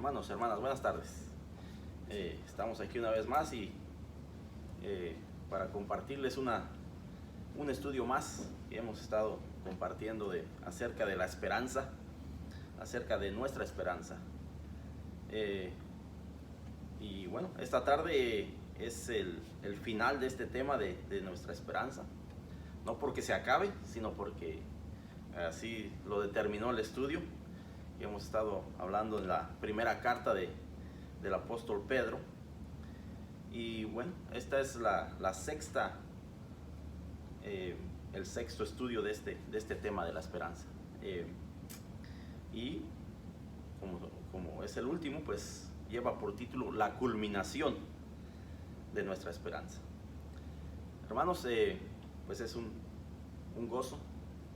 Hermanos, hermanas, buenas tardes. Estamos aquí una vez más y para compartirles un estudio más que hemos estado compartiendo acerca de la esperanza, acerca de nuestra esperanza. Y bueno, esta tarde es el final de este tema de nuestra esperanza. No porque se acabe, sino porque así lo determinó el estudio. Que hemos estado hablando en la primera carta del apóstol Pedro. Y bueno, esta es la sexta, el sexto estudio de este tema de la esperanza. Y como es el último, pues lleva por título la culminación de nuestra esperanza. Hermanos, pues es un gozo,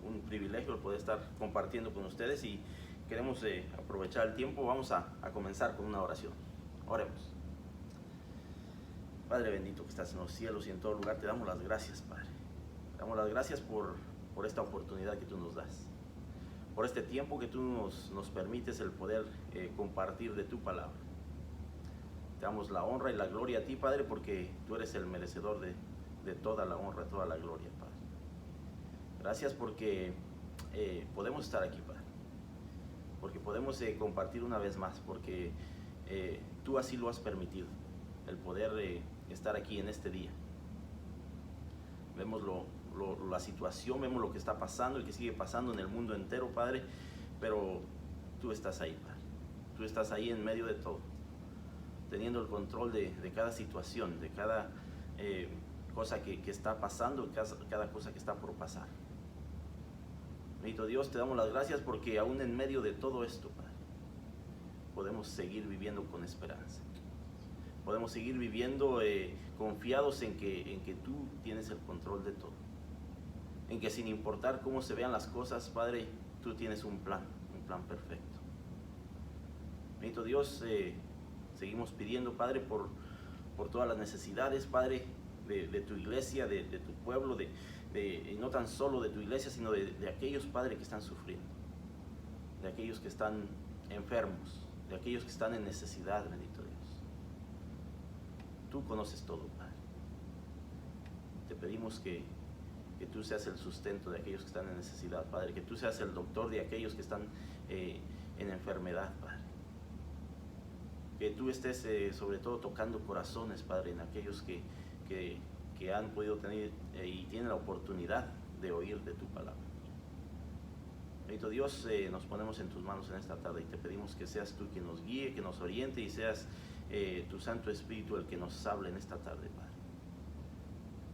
un privilegio el poder estar compartiendo con ustedes y queremos aprovechar el tiempo. Vamos a comenzar con una oración. Oremos. Padre bendito que estás en los cielos y en todo lugar, te damos las gracias, Padre. Te damos las gracias por esta oportunidad que tú nos das, por este tiempo que tú nos permites el poder compartir de tu palabra. Te damos la honra y la gloria a ti, Padre, porque tú eres el merecedor de toda la honra, toda la gloria, Padre. Gracias porque podemos estar aquí, Padre, porque podemos compartir una vez más, porque tú así lo has permitido, el poder estar aquí en este día. Vemos la situación, vemos lo que está pasando y que sigue pasando en el mundo entero, Padre, pero tú estás ahí, Padre. Tú estás ahí en medio de todo, teniendo el control de cada situación, de cada cosa que está pasando, cada cosa que está por pasar. Bendito Dios, te damos las gracias porque aún en medio de todo esto, Padre, podemos seguir viviendo con esperanza. Podemos seguir viviendo confiados en que tú tienes el control de todo. En que sin importar cómo se vean las cosas, Padre, tú tienes un plan perfecto. Bendito Dios, seguimos pidiendo, Padre, por todas las necesidades, Padre, de tu iglesia, de tu pueblo, y no tan solo de tu iglesia, sino de aquellos, Padre, que están sufriendo, de aquellos que están enfermos, de aquellos que están en necesidad, bendito Dios. Tú conoces todo, Padre. Te pedimos que tú seas el sustento de aquellos que están en necesidad, Padre, que tú seas el doctor de aquellos que están en enfermedad, Padre. Que tú estés sobre todo tocando corazones, Padre, en aquellos que han podido tener y tienen la oportunidad de oír de tu palabra. Bendito Dios, nos ponemos en tus manos en esta tarde y te pedimos que seas tú quien nos guíe, que nos oriente y seas tu Santo Espíritu el que nos hable en esta tarde, Padre.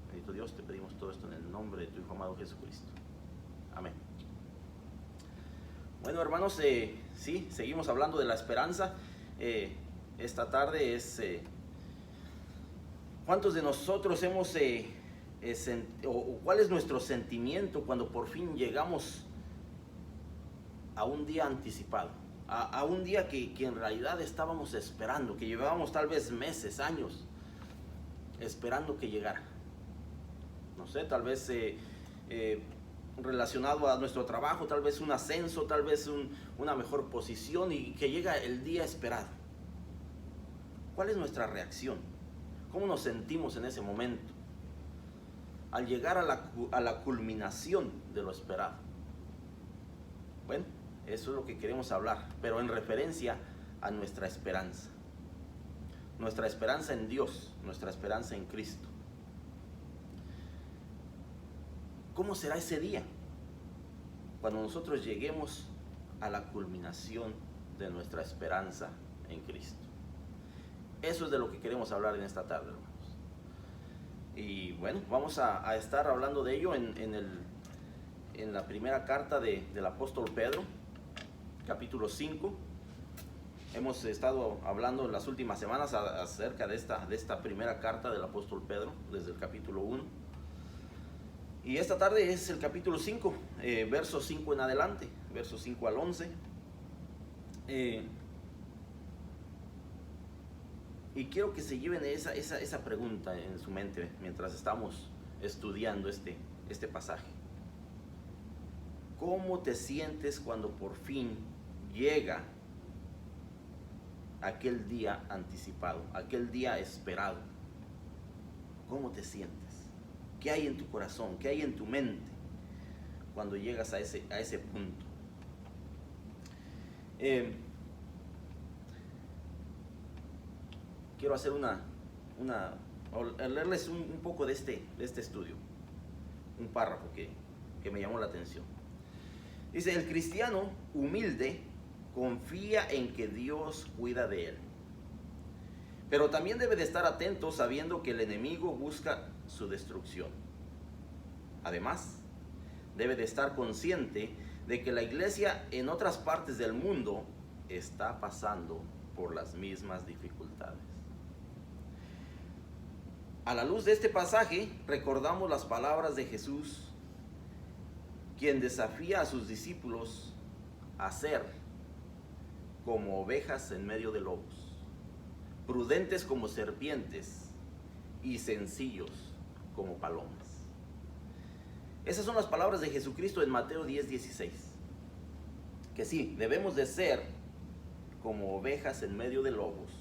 Bendito Dios, te pedimos todo esto en el nombre de tu Hijo amado Jesucristo. Amén. Bueno, hermanos, sí, seguimos hablando de la esperanza. Esta tarde es... ¿cuántos de nosotros hemos... o cuál es nuestro sentimiento cuando por fin llegamos a un día anticipado? A un día que en realidad estábamos esperando, que llevábamos tal vez meses, años, esperando que llegara. No sé, tal vez relacionado a nuestro trabajo, tal vez un ascenso, tal vez una mejor posición y que llega el día esperado. ¿Cuál es nuestra reacción? ¿Cómo nos sentimos en ese momento? Al llegar a la culminación de lo esperado. Bueno, eso es lo que queremos hablar, pero en referencia a nuestra esperanza. Nuestra esperanza en Dios, nuestra esperanza en Cristo. ¿Cómo será ese día? Cuando nosotros lleguemos a la culminación de nuestra esperanza en Cristo. Eso es de lo que queremos hablar en esta tarde, hermanos. Y bueno, vamos a estar hablando de ello en la primera carta del apóstol Pedro, capítulo 5. Hemos estado hablando en las últimas semanas acerca de esta primera carta del apóstol Pedro, desde el capítulo 1. Y esta tarde es el capítulo 5, versos 5 en adelante, versos 5 al 11. Y quiero que se lleven esa pregunta en su mente mientras estamos estudiando este pasaje. ¿Cómo te sientes cuando por fin llega aquel día anticipado, aquel día esperado. ¿Cómo te sientes? ¿Qué hay en tu corazón? ¿Qué hay en tu mente cuando llegas a ese punto? Quiero hacer leerles un poco de este estudio, un párrafo que me llamó la atención. Dice: el cristiano humilde confía en que Dios cuida de él, pero también debe de estar atento sabiendo que el enemigo busca su destrucción. Además, debe de estar consciente de que la iglesia en otras partes del mundo está pasando por las mismas dificultades. A la luz de este pasaje, recordamos las palabras de Jesús, quien desafía a sus discípulos a ser como ovejas en medio de lobos, prudentes como serpientes y sencillos como palomas. Esas son las palabras de Jesucristo en Mateo 10:16. Que sí, debemos de ser como ovejas en medio de lobos,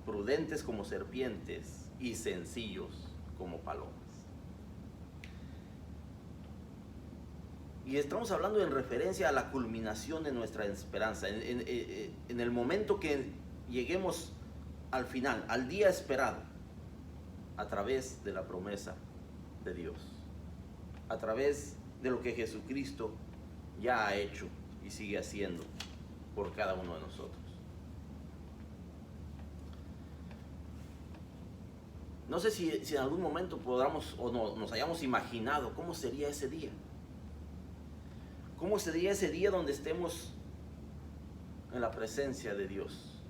prudentes como serpientes y sencillos como palomas. Y estamos hablando en referencia a la culminación de nuestra esperanza, en el momento que lleguemos al final, al día esperado, a través de la promesa de Dios, a través de lo que Jesucristo ya ha hecho y sigue haciendo por cada uno de nosotros. No sé si en algún momento podamos o no, nos hayamos imaginado cómo sería ese día. ¿Cómo sería ese día donde estemos en la presencia de Dios,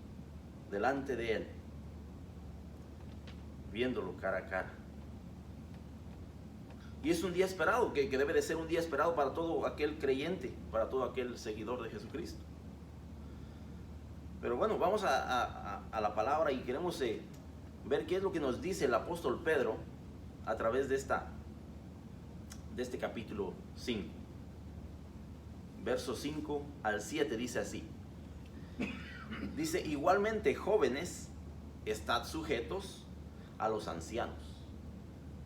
delante de Él, viéndolo cara a cara? Y es un día esperado, que debe de ser un día esperado para todo aquel creyente, para todo aquel seguidor de Jesucristo. Pero bueno, vamos a la palabra y queremos ver qué es lo que nos dice el apóstol Pedro a través de este capítulo 5. Versos 5 al 7 dice así. Dice: igualmente, jóvenes, estad sujetos a los ancianos,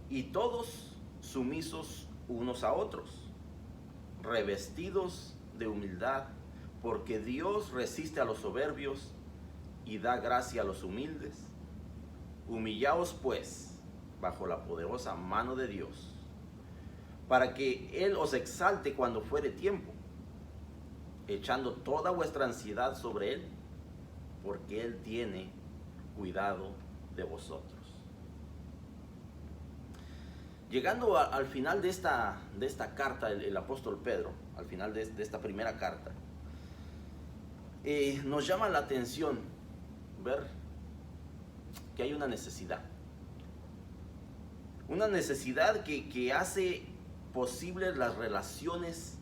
y todos sumisos unos a otros, revestidos de humildad, porque Dios resiste a los soberbios y da gracia a los humildes. Humillaos pues bajo la poderosa mano de Dios, para que Él os exalte cuando fuere tiempo, echando toda vuestra ansiedad sobre Él, porque Él tiene cuidado de vosotros. Llegando al final de esta carta, el apóstol Pedro, al final de esta primera carta, nos llama la atención ver que hay una necesidad que hace posibles las relaciones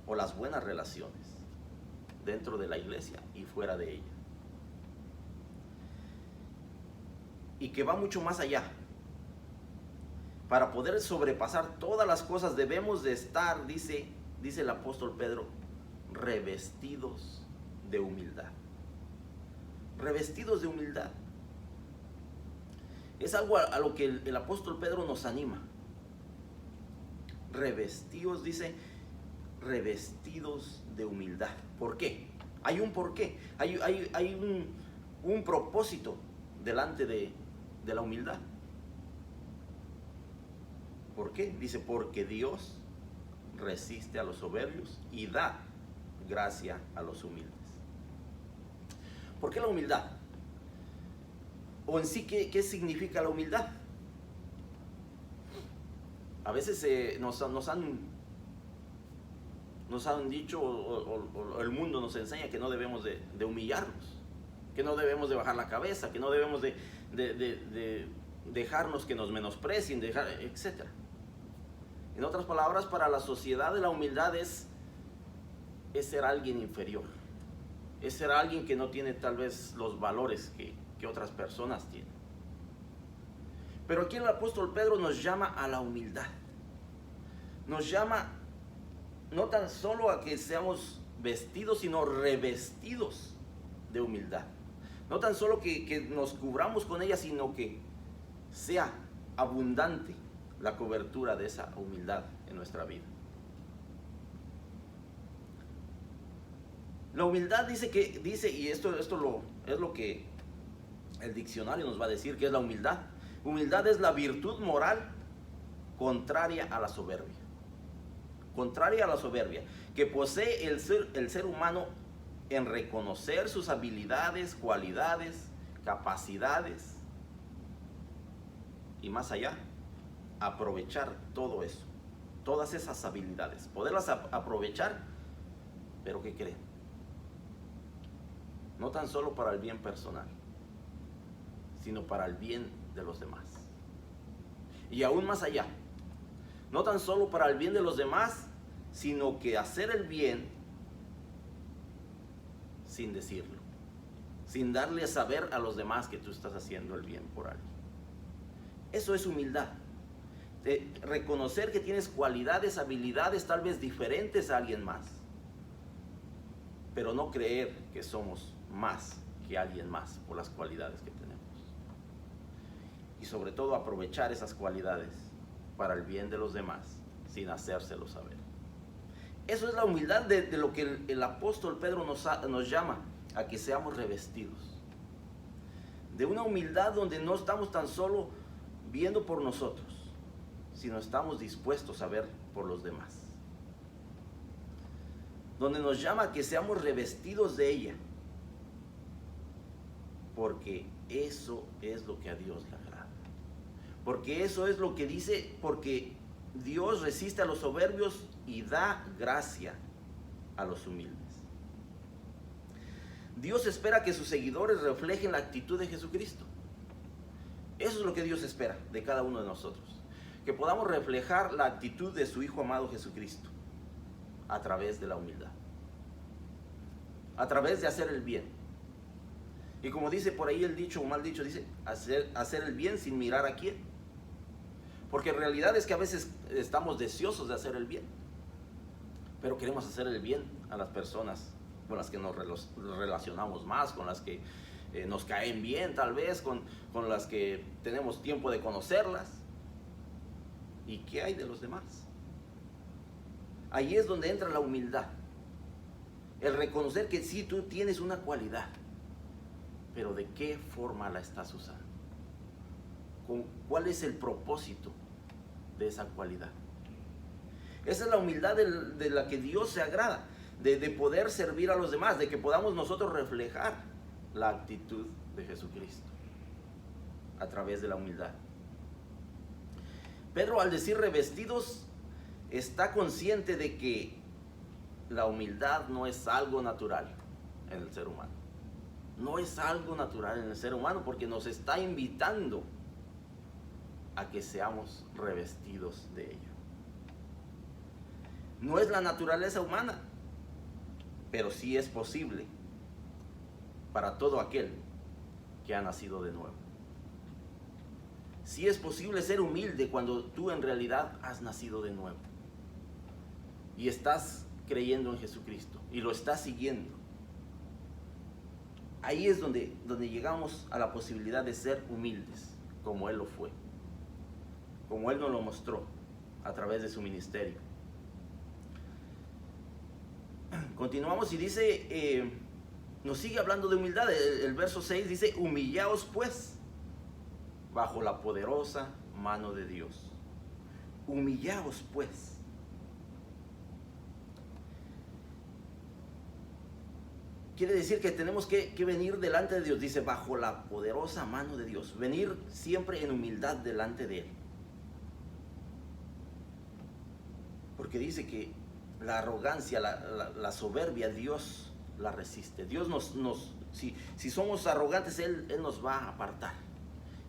o las buenas relaciones dentro de la iglesia y fuera de ella, y que va mucho más allá. Para poder sobrepasar todas las cosas debemos de estar, dice el apóstol Pedro, revestidos de humildad. Revestidos de humildad. Es algo a lo que el apóstol Pedro nos anima. Revestidos, dice, revestidos de humildad. ¿Por qué? Hay un porqué. Hay un propósito delante de la humildad. ¿Por qué? Dice: porque Dios resiste a los soberbios y da gracia a los humildes. ¿Por qué la humildad? O en sí, ¿qué significa la humildad? A veces nos han dicho, o el mundo nos enseña que no debemos de humillarnos, que no debemos de bajar la cabeza, que no debemos de dejarnos que nos menosprecien, etc. En otras palabras, para la sociedad de la humildad es ser alguien inferior, es ser alguien que no tiene tal vez los valores que otras personas tienen. Pero aquí el apóstol Pedro nos llama a la humildad. Nos llama no tan solo a que seamos vestidos, sino revestidos de humildad. No tan solo que nos cubramos con ella, sino que sea abundante la cobertura de esa humildad en nuestra vida. La humildad dice, y esto es lo que el diccionario nos va a decir que es la humildad. Humildad es la virtud moral contraria a la soberbia. Contraria a la soberbia, que posee el ser humano en reconocer sus habilidades, cualidades, capacidades y más allá, aprovechar todo eso, todas esas habilidades, poderlas aprovechar, pero ¿qué creen? No tan solo para el bien personal, sino para el bien de los demás. Y aún más allá, no tan solo para el bien de los demás, sino que hacer el bien sin decirlo, sin darle a saber a los demás que tú estás haciendo el bien por alguien. Eso es humildad. De reconocer que tienes cualidades, habilidades tal vez diferentes a alguien más, pero no creer que somos más que alguien más por las cualidades que tenemos. Y sobre todo aprovechar esas cualidades para el bien de los demás sin hacérselo saber. Eso es la humildad de lo que el apóstol Pedro nos llama a que seamos revestidos. De una humildad donde no estamos tan solo viendo por nosotros, sino estamos dispuestos a ver por los demás. Donde nos llama a que seamos revestidos de ella. Porque eso es lo que a Dios le agrada. Porque eso es lo que dice, porque Dios resiste a los soberbios y da gracia a los humildes. Dios espera que sus seguidores reflejen la actitud de Jesucristo. Eso es lo que Dios espera de cada uno de nosotros. Que podamos reflejar la actitud de su Hijo amado Jesucristo a través de la humildad. A través de hacer el bien. Y como dice por ahí el dicho, o mal dicho, dice hacer el bien sin mirar a quién. Porque en realidad es que a veces estamos deseosos de hacer el bien, pero queremos hacer el bien a las personas con las que nos relacionamos más, con las que nos caen bien tal vez, con las que tenemos tiempo de conocerlas. ¿Y qué hay de los demás? Ahí es donde entra la humildad. El reconocer que sí, tú tienes una cualidad, pero ¿de qué forma la estás usando? ¿Cuál es el propósito de esa cualidad? Esa es la humildad de la que Dios se agrada, de poder servir a los demás, de que podamos nosotros reflejar la actitud de Jesucristo a través de la humildad. Pedro, al decir revestidos, está consciente de que la humildad no es algo natural en el ser humano. No es algo natural en el ser humano, porque nos está invitando a que seamos revestidos de ello. No es la naturaleza humana, pero sí es posible para todo aquel que ha nacido de nuevo. Sí es posible ser humilde cuando tú en realidad has nacido de nuevo y estás creyendo en Jesucristo y lo estás siguiendo. Ahí es donde llegamos a la posibilidad de ser humildes, como Él lo fue, como Él nos lo mostró a través de su ministerio. Continuamos y dice, nos sigue hablando de humildad. El verso 6 dice: humillaos pues bajo la poderosa mano de Dios. Humillaos pues. Quiere decir que tenemos que venir delante de Dios. Dice, bajo la poderosa mano de Dios. Venir siempre en humildad delante de Él. Porque dice que la arrogancia, la soberbia, Dios la resiste. Dios si somos arrogantes, Él nos va a apartar.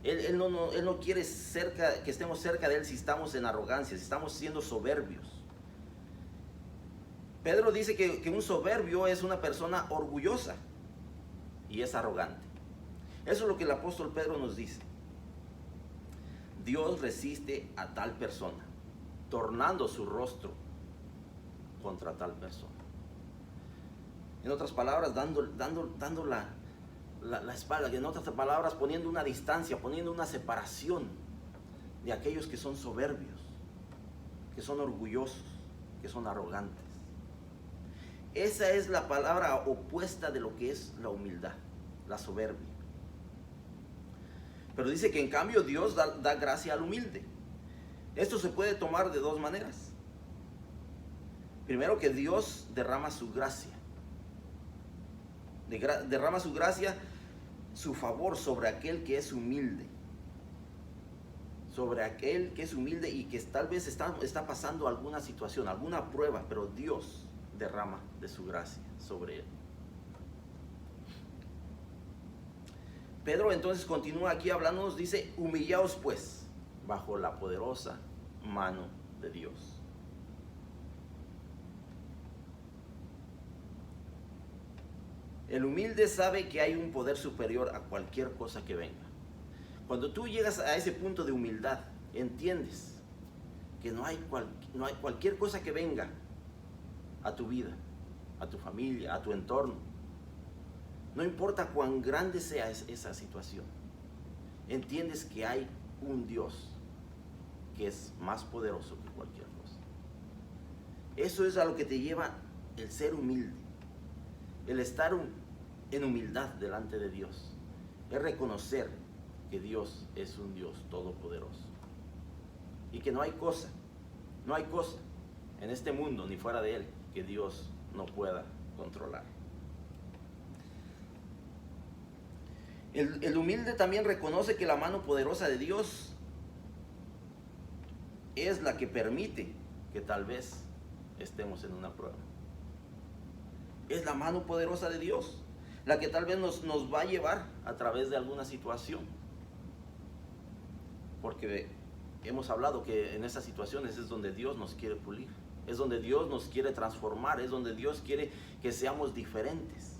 Él no quiere que estemos cerca de Él si estamos en arrogancia, si estamos siendo soberbios. Pedro dice que un soberbio es una persona orgullosa y es arrogante. Eso es lo que el apóstol Pedro nos dice. Dios resiste a tal persona, tornando su rostro contra tal persona. En otras palabras, dando la espalda, que en otras palabras poniendo una distancia, poniendo una separación de aquellos que son soberbios, que son orgullosos, que son arrogantes. Esa es la palabra opuesta de lo que es la humildad, la soberbia. Pero dice que en cambio Dios da gracia al humilde. Esto se puede tomar de dos maneras. Primero, que Dios derrama su gracia. Derrama su gracia, su favor sobre aquel que es humilde. Sobre aquel que es humilde y que tal vez está pasando alguna situación, alguna prueba, pero Dios derrama de su gracia sobre él. Pedro entonces continúa aquí hablándonos, dice: humillaos pues bajo la poderosa mano de Dios. El humilde sabe que hay un poder superior a cualquier cosa que venga. Cuando tú llegas a ese punto de humildad, entiendes que no hay cualquier cosa que venga a tu vida, a tu familia, a tu entorno. No importa cuán grande sea esa situación. Entiendes que hay un Dios que es más poderoso que cualquier cosa. Eso es a lo que te lleva el ser humilde. El estar en humildad delante de Dios. Es reconocer que Dios es un Dios todopoderoso. Y que no hay cosa en este mundo ni fuera de él que Dios no pueda controlar. El humilde también reconoce que la mano poderosa de Dios es la que permite que tal vez estemos en una prueba. Es la mano poderosa de Dios la que tal vez nos va a llevar a través de alguna situación. Porque hemos hablado que en esas situaciones es donde Dios nos quiere pulir, es donde Dios nos quiere transformar, es donde Dios quiere que seamos diferentes.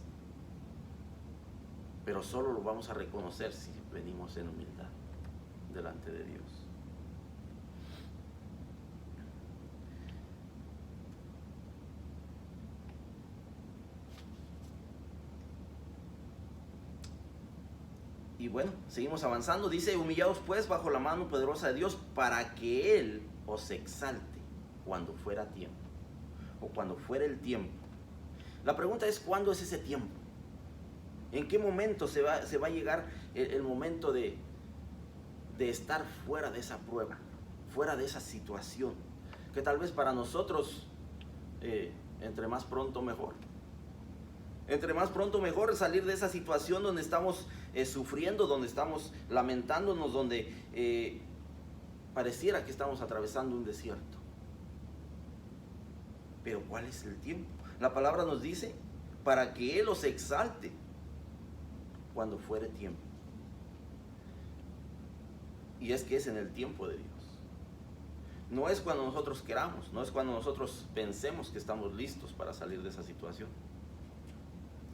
Pero solo lo vamos a reconocer si venimos en humildad delante de Dios. Y bueno, seguimos avanzando. Dice: humillaos pues bajo la mano poderosa de Dios para que Él os exalte cuando fuera tiempo, o cuando fuera el tiempo. La pregunta es: ¿cuándo es ese tiempo? ¿En qué momento se va a llegar el momento de estar fuera de esa prueba, fuera de esa situación? Que tal vez para nosotros, entre más pronto mejor. Entre más pronto mejor salir de esa situación donde estamos sufriendo, donde estamos lamentándonos, donde pareciera que estamos atravesando un desierto. Pero ¿cuál es el tiempo? La palabra nos dice: para que Él os exalte cuando fuere tiempo. Y es que es en el tiempo de Dios. No es cuando nosotros queramos, no es cuando nosotros pensemos que estamos listos para salir de esa situación,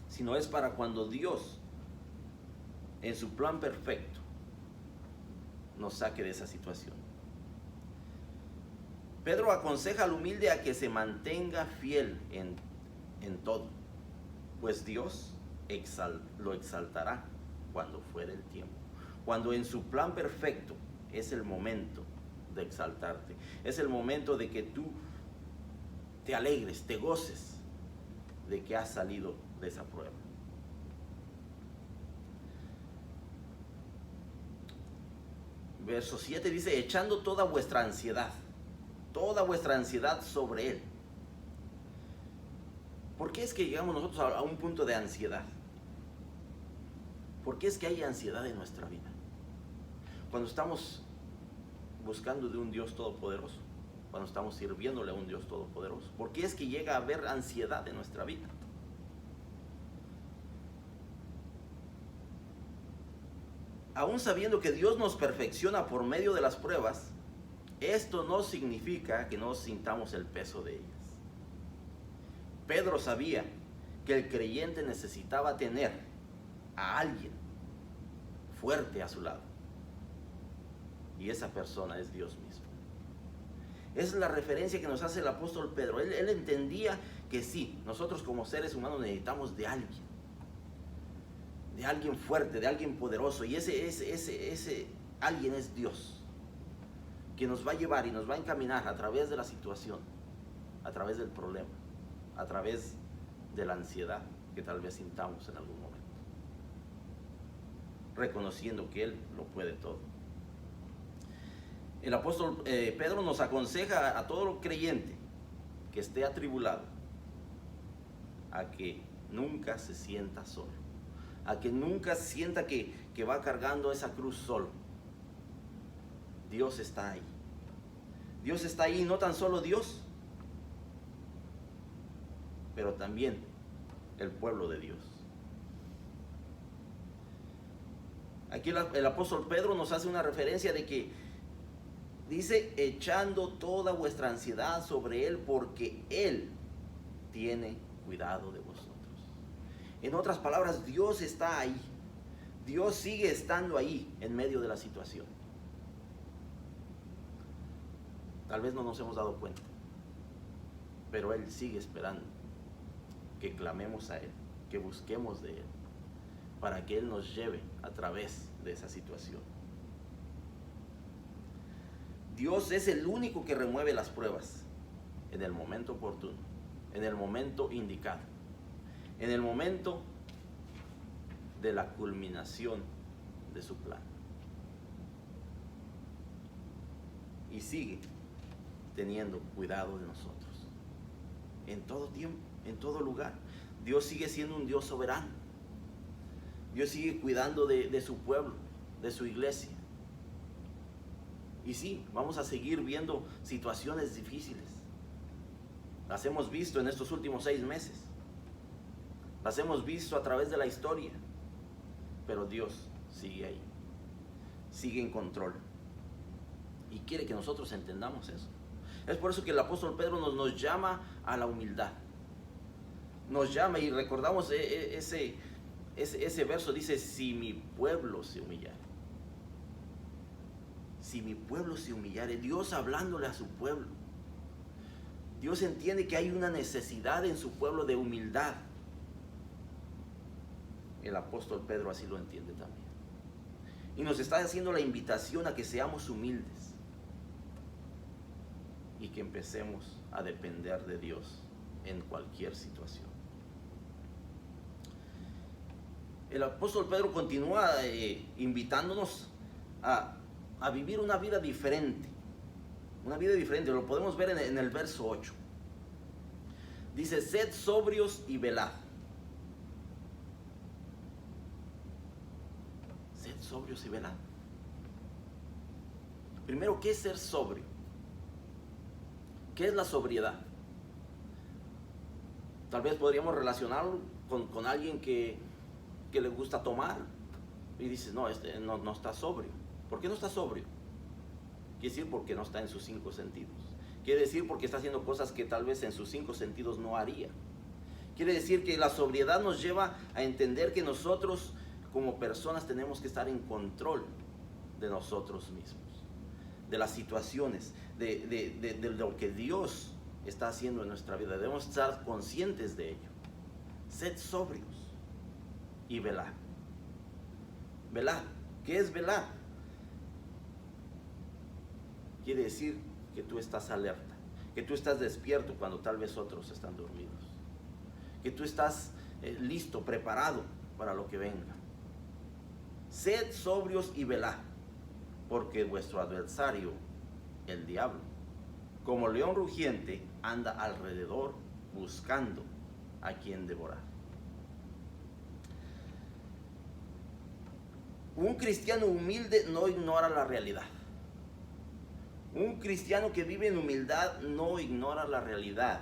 sino es para cuando Dios, en su plan perfecto, nos saque de esa situación. Pedro aconseja al humilde a que se mantenga fiel en todo, pues Dios lo exaltará cuando fuere el tiempo. Cuando en su plan perfecto es el momento de exaltarte, es el momento de que tú te alegres, te goces de que has salido de esa prueba. Verso 7 dice: echando toda vuestra ansiedad sobre Él. ¿Por qué es que llegamos nosotros a un punto de ansiedad? ¿Por qué es que hay ansiedad en nuestra vida? Cuando estamos buscando de un Dios todopoderoso, cuando estamos sirviéndole a un Dios todopoderoso, ¿por qué es que llega a haber ansiedad en nuestra vida? Aún sabiendo que Dios nos perfecciona por medio de las pruebas, esto no significa que no sintamos el peso de ellas. Pedro sabía que el creyente necesitaba tener a alguien fuerte a su lado. Y esa persona es Dios mismo. Es la referencia que nos hace el apóstol Pedro. Él entendía que sí, nosotros como seres humanos necesitamos de de alguien fuerte, de alguien poderoso, y ese alguien es Dios, que nos va a llevar y nos va a encaminar a través de la situación, a través del problema, a través de la ansiedad que tal vez sintamos en algún momento, reconociendo que Él lo puede todo. El apóstol Pedro nos aconseja a todo creyente que esté atribulado a que nunca se sienta solo, a que nunca sienta que va cargando esa cruz solo. Dios está ahí. Dios está ahí, no tan solo Dios, pero también el pueblo de Dios. Aquí el apóstol Pedro nos hace una referencia de que dice, echando toda vuestra ansiedad sobre Él, porque Él tiene cuidado de vosotros. En otras palabras, Dios está ahí. Dios sigue estando ahí en medio de la situación. Tal vez no nos hemos dado cuenta, pero Él sigue esperando que clamemos a Él, que busquemos de Él, para que Él nos lleve a través de esa situación. Dios es el único que remueve las pruebas en el momento oportuno, en el momento indicado, en el momento de la culminación de su plan. Y sigue teniendo cuidado de nosotros en todo tiempo, en todo lugar. Dios sigue siendo un Dios soberano. Dios sigue cuidando de su pueblo, de su iglesia. Y sí, vamos a seguir viendo situaciones difíciles. Las hemos visto en estos últimos 6 meses. Las hemos visto a través de la historia. Pero Dios sigue ahí. Sigue en control. Y quiere que nosotros entendamos eso. Es por eso que el apóstol Pedro nos llama a la humildad. Nos llama, y recordamos ese verso, dice, si mi pueblo se humillare. Si mi pueblo se humillare, Dios hablándole a su pueblo. Dios entiende que hay una necesidad en su pueblo de humildad. El apóstol Pedro así lo entiende también. Y nos está haciendo la invitación a que seamos humildes y que empecemos a depender de Dios en cualquier situación. El apóstol Pedro continúa invitándonos a vivir una vida diferente. Una vida diferente, lo podemos ver en el verso 8. Dice, sed sobrios y velad. Sed sobrios y velad. Primero, ¿qué es ser sobrio? ¿Qué es la sobriedad? Tal vez podríamos relacionarlo con alguien que le gusta tomar y dices, no, no está sobrio. ¿Por qué no está sobrio? Quiere decir porque no está en sus 5 sentidos. Quiere decir porque está haciendo cosas que tal vez en sus 5 sentidos no haría. Quiere decir que la sobriedad nos lleva a entender que nosotros como personas tenemos que estar en control de nosotros mismos, de las situaciones, de lo que Dios está haciendo en nuestra vida. Debemos estar conscientes de ello. Sed sobrios y velad. Velad. ¿Qué es velar? Quiere decir que tú estás alerta, que tú estás despierto cuando tal vez otros están dormidos, que tú estás listo, preparado para lo que venga. Sed sobrios y velad, porque vuestro adversario, el diablo, como león rugiente, anda alrededor buscando a quien devorar. Un cristiano humilde no ignora la realidad. Un cristiano que vive en humildad no ignora la realidad,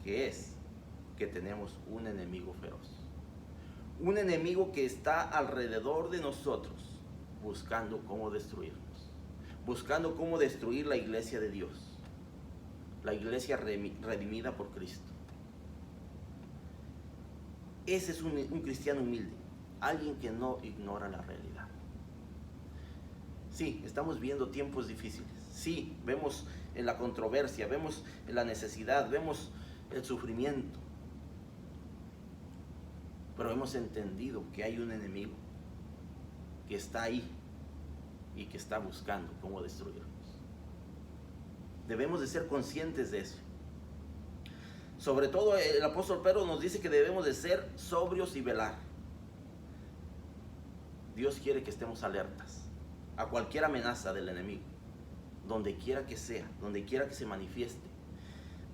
que es que tenemos un enemigo feroz. Un enemigo que está alrededor de nosotros, buscando cómo destruirnos, buscando cómo destruir la iglesia de Dios, la iglesia redimida por Cristo. Ese es un cristiano humilde, alguien que no ignora la realidad. Sí, estamos viendo tiempos difíciles. Sí, vemos en la controversia, vemos en la necesidad, vemos el sufrimiento. pero hemos entendido que hay un enemigo que está ahí y que está buscando cómo destruirnos. Debemos de ser conscientes de eso. Sobre todo el apóstol Pedro nos dice que debemos de ser sobrios y velar. Dios quiere que estemos alertas a cualquier amenaza del enemigo, donde quiera que sea, donde quiera que se manifieste.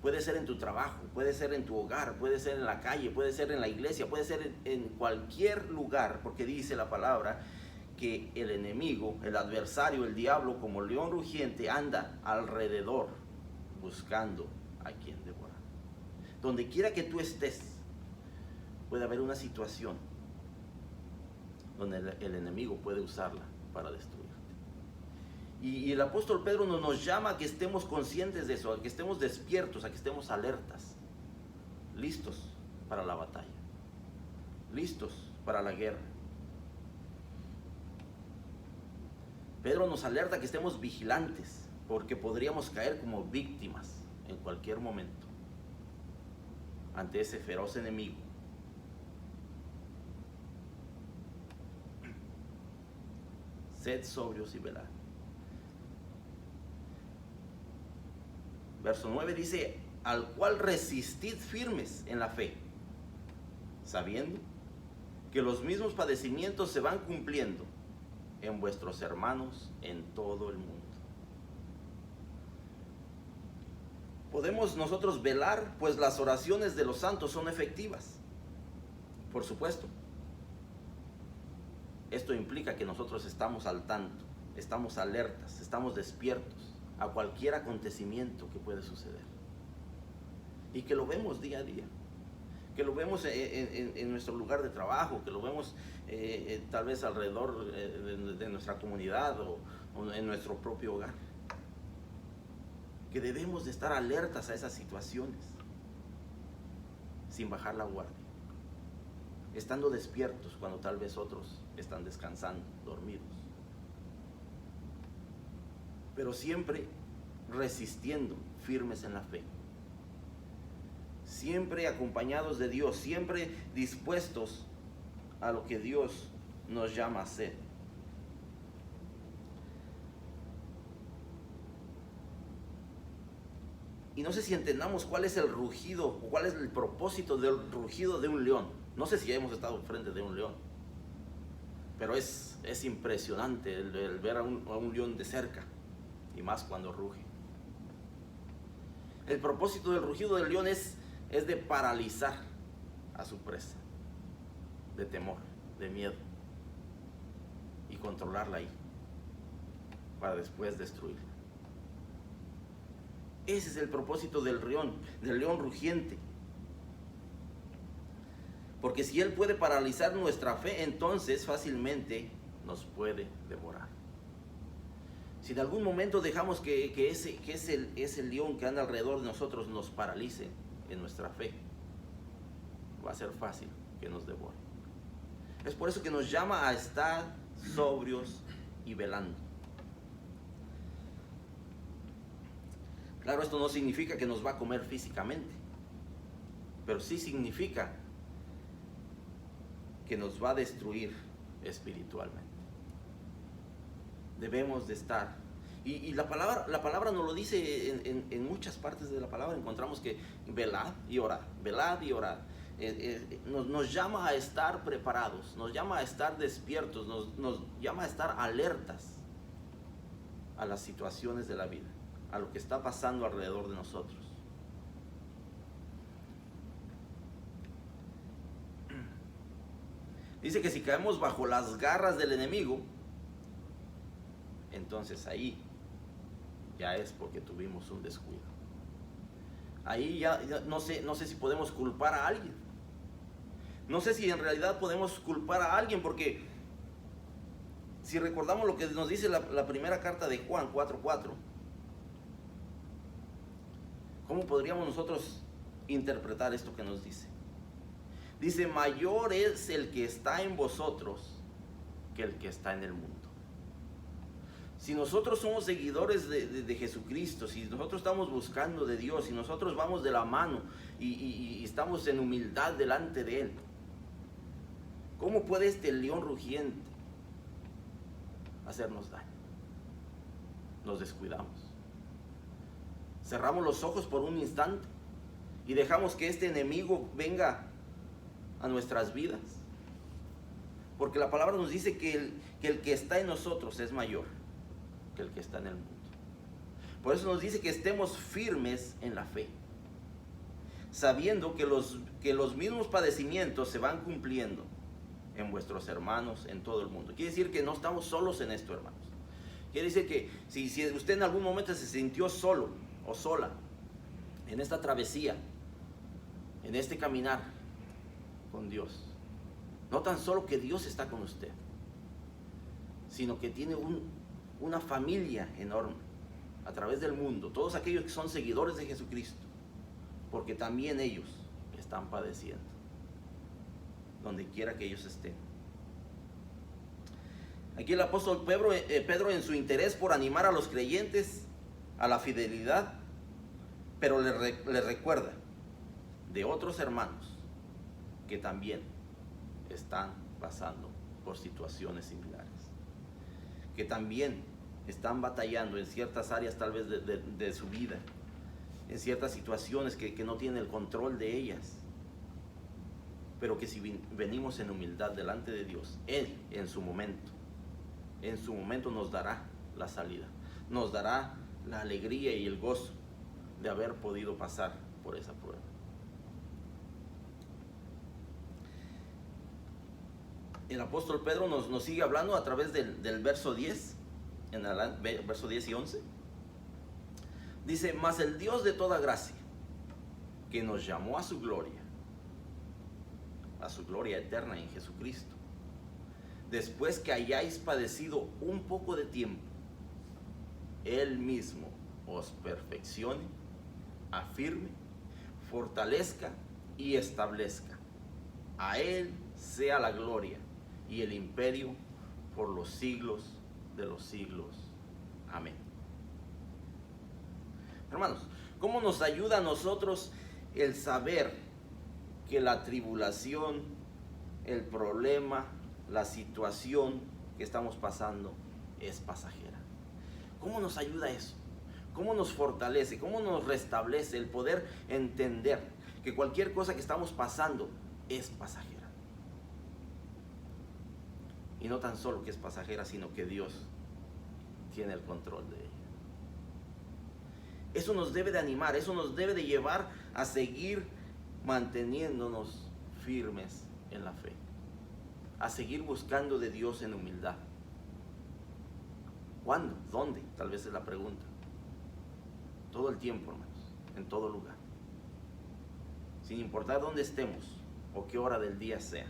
Puede ser en tu trabajo, puede ser en tu hogar, puede ser en la calle, puede ser en la iglesia, puede ser en cualquier lugar, porque dice la palabra que el enemigo, el adversario, el diablo, como león rugiente, anda alrededor buscando a quien devorar. Donde quiera que tú estés, puede haber una situación donde el enemigo puede usarla para destruirte. Y el apóstol Pedro nos llama a que estemos conscientes de eso, a que estemos despiertos, a que estemos alertas, listos para la batalla, listos para la guerra. Pedro nos alerta que estemos vigilantes, porque podríamos caer como víctimas en cualquier momento ante ese feroz enemigo. Sed sobrios y velad. Verso 9 dice, al cual resistid firmes en la fe, sabiendo que los mismos padecimientos se van cumpliendo en vuestros hermanos en todo el mundo. Podemos nosotros velar, pues las oraciones de los santos son efectivas. Por supuesto. Esto implica que nosotros estamos al tanto, estamos alertas, estamos despiertos a cualquier acontecimiento que puede suceder. Y que lo vemos día a día. Que lo vemos en nuestro lugar de trabajo, que lo vemos tal vez alrededor de nuestra comunidad o en nuestro propio hogar. Que debemos de estar alertas a esas situaciones, sin bajar la guardia, estando despiertos cuando tal vez otros están descansando, dormidos, pero siempre resistiendo, firmes en la fe, siempre acompañados de Dios, siempre dispuestos a lo que Dios nos llama a hacer. Y no sé si entendamos cuál es el rugido o cuál es el propósito del rugido de un león. No sé si hemos estado frente de un león, pero es impresionante el ver a un león de cerca, y más cuando ruge. El propósito del rugido del león es de paralizar a su presa, de temor, de miedo, y controlarla ahí, para después destruirla. Ese es el propósito del león rugiente. Porque si él puede paralizar nuestra fe, entonces fácilmente nos puede devorar. Si en algún momento dejamos que ese león que anda alrededor de nosotros nos paralice en nuestra fe, va a ser fácil que nos devore. Es por eso que nos llama a estar sobrios y velando. Claro, esto no significa que nos va a comer físicamente, pero sí significa que nos va a destruir espiritualmente. Debemos de estar, y la palabra nos lo dice en muchas partes de la palabra. Encontramos que velad y orad, velad y orad. Nos llama a estar preparados, nos llama a estar despiertos, nos llama a estar alertas a las situaciones de la vida, a lo que está pasando alrededor de nosotros. Dice que si caemos bajo las garras del enemigo, entonces ahí ya es porque tuvimos un descuido. Ahí ya no sé si podemos culpar a alguien. No sé si en realidad podemos culpar a alguien, porque si recordamos lo que nos dice la primera carta de Juan 4:4, ¿cómo podríamos nosotros interpretar esto que nos dice? Dice, mayor es el que está en vosotros que el que está en el mundo. Si nosotros somos seguidores de Jesucristo, si nosotros estamos buscando de Dios, si nosotros vamos de la mano y estamos en humildad delante de Él, ¿Cómo puede este león rugiente hacernos daño? Nos descuidamos. Cerramos los ojos por un instante y dejamos que este enemigo venga a nuestras vidas. Porque la palabra nos dice que el que está en nosotros es mayor que el que está en el mundo. Por eso nos dice que estemos firmes en la fe, sabiendo que los mismos padecimientos se van cumpliendo en vuestros hermanos en todo el mundo. Quiere decir que no estamos solos en esto, hermanos. Quiere decir que si usted en algún momento se sintió solo o sola en esta travesía, en este caminar con Dios, no tan solo que Dios está con usted, sino que tiene una familia enorme a través del mundo, todos aquellos que son seguidores de Jesucristo, porque también ellos están padeciendo, donde quiera que ellos estén. Aquí el apóstol Pedro en su interés por animar a los creyentes a la fidelidad, pero le recuerda de otros hermanos que también están pasando por situaciones similares, que también están batallando en ciertas áreas tal vez de su vida, en ciertas situaciones que no tienen el control de ellas, pero que si venimos en humildad delante de Dios, Él en su momento nos dará la salida, nos dará la alegría y el gozo de haber podido pasar por esa prueba. El apóstol Pedro nos sigue hablando a través del verso 10, en el verso 10 y 11. Dice: mas el Dios de toda gracia, que nos llamó a su gloria eterna en Jesucristo, después que hayáis padecido un poco de tiempo, Él mismo os perfeccione, afirme, fortalezca y establezca. A Él sea la gloria y el imperio por los siglos de los siglos. Amén. Hermanos, ¿cómo nos ayuda a nosotros el saber que la tribulación, el problema, la situación que estamos pasando es pasajera? ¿Cómo nos ayuda eso? ¿Cómo nos fortalece? ¿Cómo nos restablece el poder entender que cualquier cosa que estamos pasando es pasajera? Y no tan solo que es pasajera, sino que Dios tiene el control de ella. Eso nos debe de animar, eso nos debe de llevar a seguir manteniéndonos firmes en la fe, a seguir buscando de Dios en humildad. ¿Cuándo? ¿Dónde? Tal vez es la pregunta. Todo el tiempo, hermanos, en todo lugar, sin importar dónde estemos o qué hora del día sea,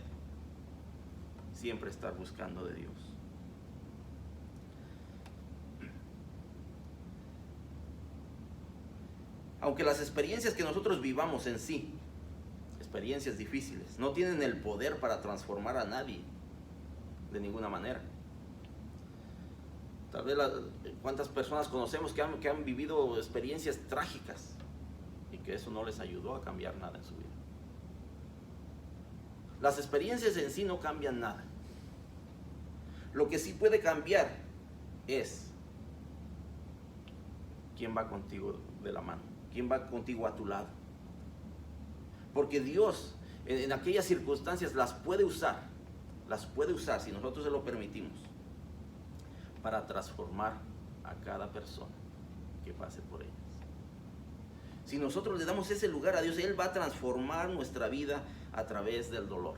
siempre estar buscando de Dios. Aunque las experiencias que nosotros vivamos en sí, experiencias difíciles, no tienen el poder para transformar a nadie de ninguna manera. Tal vez cuántas personas conocemos que han vivido experiencias trágicas y que eso no les ayudó a cambiar nada en su vida. Las experiencias en sí no cambian nada. Lo que sí puede cambiar es quién va contigo de la mano, quién va contigo a tu lado. Porque Dios en aquellas circunstancias las puede usar si nosotros se lo permitimos, para transformar a cada persona que pase por ellas. Si nosotros le damos ese lugar a Dios, Él va a transformar nuestra vida a través del dolor,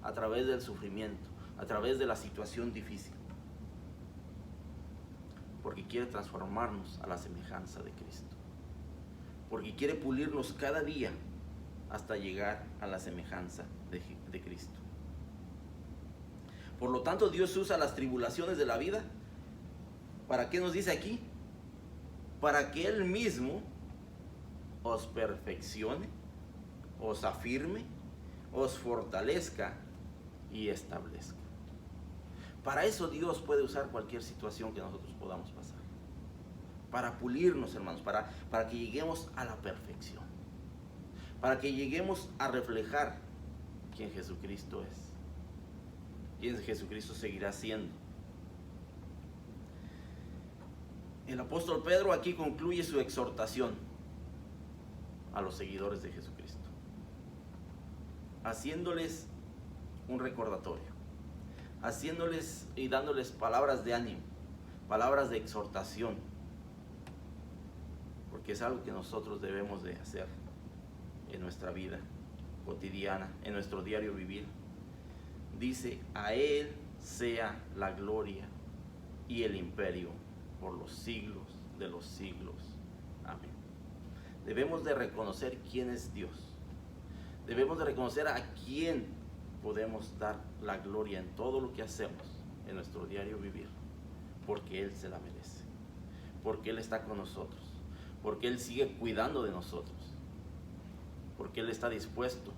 a través del sufrimiento, a través de la situación difícil. Porque quiere transformarnos a la semejanza de Cristo. Porque quiere pulirnos cada día hasta llegar a la semejanza de Cristo. Por lo tanto, Dios usa las tribulaciones de la vida. ¿Para qué nos dice aquí? Para que Él mismo os perfeccione, os afirme, os fortalezca y establezca. Para eso Dios puede usar cualquier situación que nosotros podamos pasar. Para pulirnos, hermanos, para que lleguemos a la perfección. Para que lleguemos a reflejar quién Jesucristo es. y en Jesucristo seguirá siendo. El apóstol Pedro aquí concluye su exhortación a los seguidores de Jesucristo, haciéndoles un recordatorio, haciéndoles y dándoles palabras de ánimo, palabras de exhortación, porque es algo que nosotros debemos de hacer en nuestra vida cotidiana, en nuestro diario vivir. Dice: a Él sea la gloria y el imperio por los siglos de los siglos. Amén. Debemos de reconocer quién es Dios. Debemos de reconocer a quién podemos dar la gloria en todo lo que hacemos en nuestro diario vivir, porque Él se la merece, porque Él está con nosotros, porque Él sigue cuidando de nosotros, porque Él está dispuesto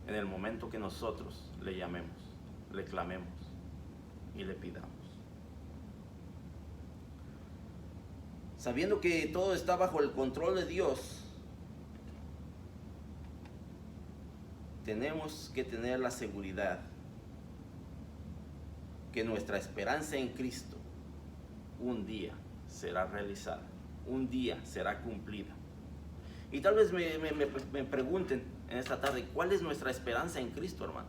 en el momento que nosotros le llamemos, le clamemos y le pidamos. Sabiendo que todo está bajo el control de Dios, tenemos que tener la seguridad que nuestra esperanza en Cristo un día será realizada, un día será cumplida. Y tal vez me pregunten en esta tarde: ¿cuál es nuestra esperanza en Cristo, hermano?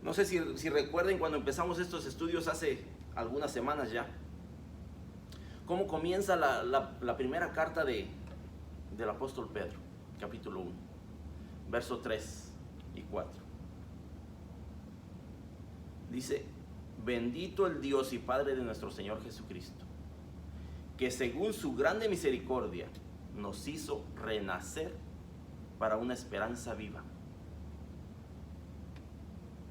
No sé si recuerden cuando empezamos estos estudios hace algunas semanas ya, cómo comienza la primera carta del apóstol Pedro, capítulo 1, verso 3 y 4. Dice: bendito el Dios y Padre de nuestro Señor Jesucristo, que según su grande misericordia nos hizo renacer para una esperanza viva,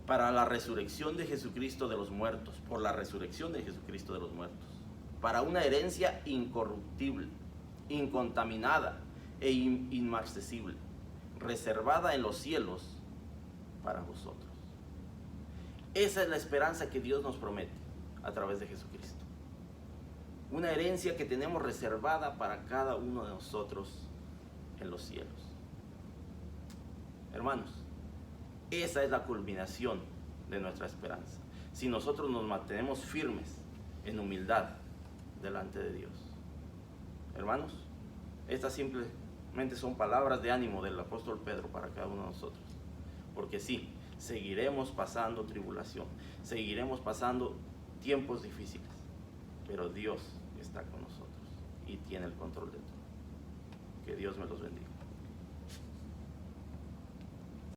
para la resurrección de Jesucristo de los muertos, por la resurrección de Jesucristo de los muertos, para una herencia incorruptible, incontaminada e inmarcesible, reservada en los cielos para vosotros. Esa es la esperanza que Dios nos promete a través de Jesucristo. Una herencia que tenemos reservada para cada uno de nosotros en los cielos. Hermanos, esa es la culminación de nuestra esperanza, si nosotros nos mantenemos firmes en humildad delante de Dios. Hermanos, estas simplemente son palabras de ánimo del apóstol Pedro para cada uno de nosotros, porque sí, seguiremos pasando tribulación, seguiremos pasando tiempos difíciles, pero Dios está con nosotros y tiene el control de todo. Que Dios me los bendiga.